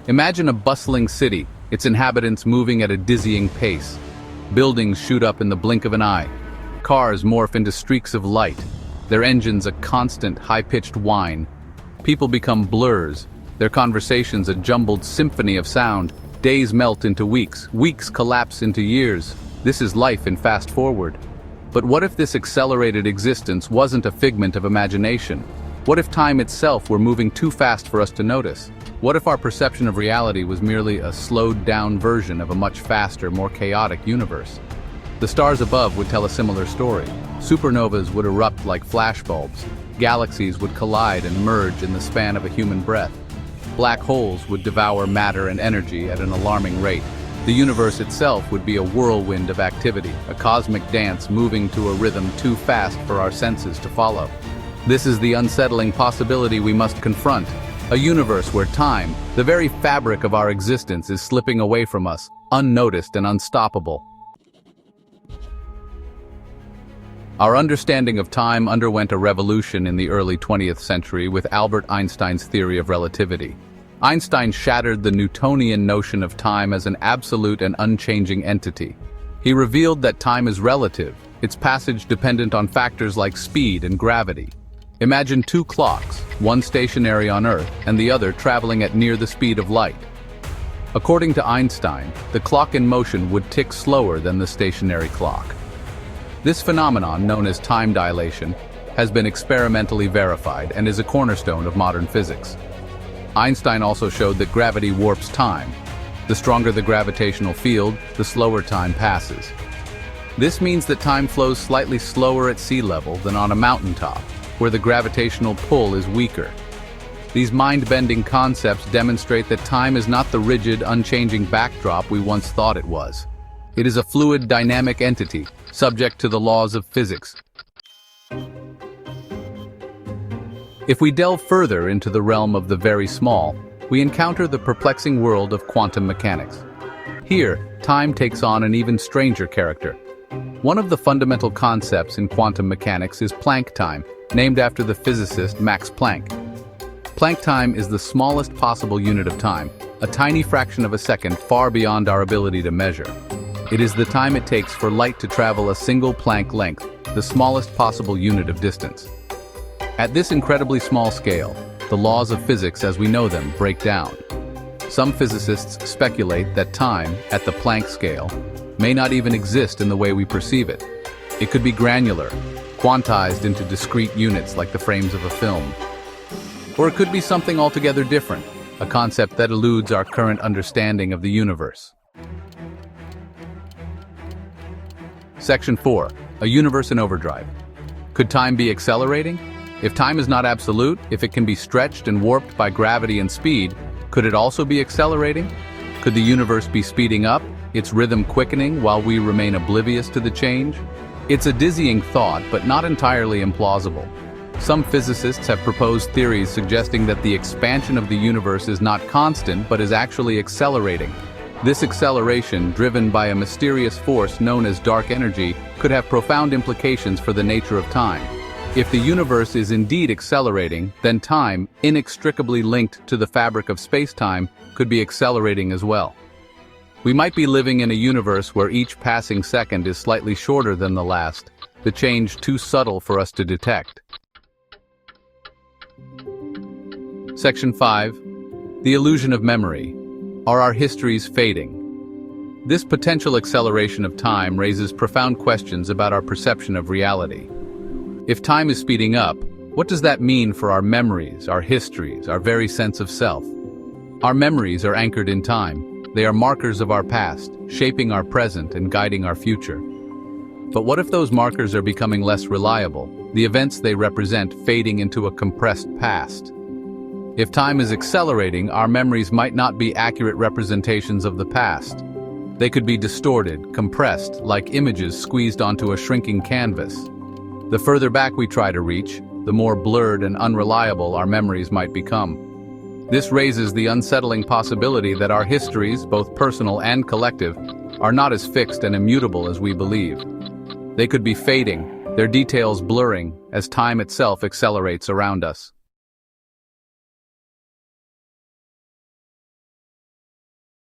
Imagine a bustling city, its inhabitants moving at a dizzying pace. Buildings shoot up in the blink of an eye. Cars morph into streaks of light, their engines a constant, high-pitched whine. People become blurs, their conversations a jumbled symphony of sound. Days melt into weeks, weeks collapse into years. This is life in fast forward. But what if this accelerated existence wasn't a figment of imagination? What if time itself were moving too fast for us to notice? What if our perception of reality was merely a slowed-down version of a much faster, more chaotic universe? The stars above would tell a similar story. Supernovas would erupt like flashbulbs. Galaxies would collide and merge in the span of a human breath. Black holes would devour matter and energy at an alarming rate. The universe itself would be a whirlwind of activity, a cosmic dance moving to a rhythm too fast for our senses to follow. This is the unsettling possibility we must confront. A universe where time, the very fabric of our existence, is slipping away from us, unnoticed and unstoppable. Our understanding of time underwent a revolution in the early 20th century with Albert Einstein's theory of relativity. Einstein shattered the Newtonian notion of time as an absolute and unchanging entity. He revealed that time is relative, its passage dependent on factors like speed and gravity. Imagine two clocks, one stationary on Earth and the other traveling at near the speed of light. According to Einstein, the clock in motion would tick slower than the stationary clock. This phenomenon, known as time dilation, has been experimentally verified and is a cornerstone of modern physics. Einstein also showed that gravity warps time. The stronger the gravitational field, the slower time passes. This means that time flows slightly slower at sea level than on a mountaintop, where the gravitational pull is weaker. These mind-bending concepts demonstrate that time is not the rigid, unchanging backdrop we once thought it was. It is a fluid, dynamic entity, subject to the laws of physics. If we delve further into the realm of the very small, we encounter the perplexing world of quantum mechanics. Here, time takes on an even stranger character. One of the fundamental concepts in quantum mechanics is Planck time, named after the physicist Max Planck. Planck time is the smallest possible unit of time, a tiny fraction of a second far beyond our ability to measure. It is the time it takes for light to travel a single Planck length, the smallest possible unit of distance. At this incredibly small scale, the laws of physics as we know them break down. Some physicists speculate that time, at the Planck scale, may not even exist in the way we perceive it. It could be granular, quantized into discrete units like the frames of a film. Or it could be something altogether different, a concept that eludes our current understanding of the universe. Section 4. A universe in overdrive. Could time be accelerating? If time is not absolute, if it can be stretched and warped by gravity and speed, could it also be accelerating? Could the universe be speeding up, its rhythm quickening while we remain oblivious to the change? It's a dizzying thought, but not entirely implausible. Some physicists have proposed theories suggesting that the expansion of the universe is not constant, but is actually accelerating. This acceleration, driven by a mysterious force known as dark energy, could have profound implications for the nature of time. If the universe is indeed accelerating, then time, inextricably linked to the fabric of space-time, could be accelerating as well. We might be living in a universe where each passing second is slightly shorter than the last, the change too subtle for us to detect. Section 5. The illusion of memory. Are our histories fading? This potential acceleration of time raises profound questions about our perception of reality. If time is speeding up, what does that mean for our memories, our histories, our very sense of self? Our memories are anchored in time. They are markers of our past, shaping our present and guiding our future. But what if those markers are becoming less reliable, the events they represent fading into a compressed past? If time is accelerating, our memories might not be accurate representations of the past. They could be distorted, compressed, like images squeezed onto a shrinking canvas. The further back we try to reach, the more blurred and unreliable our memories might become. This raises the unsettling possibility that our histories, both personal and collective, are not as fixed and immutable as we believe. They could be fading, their details blurring, as time itself accelerates around us.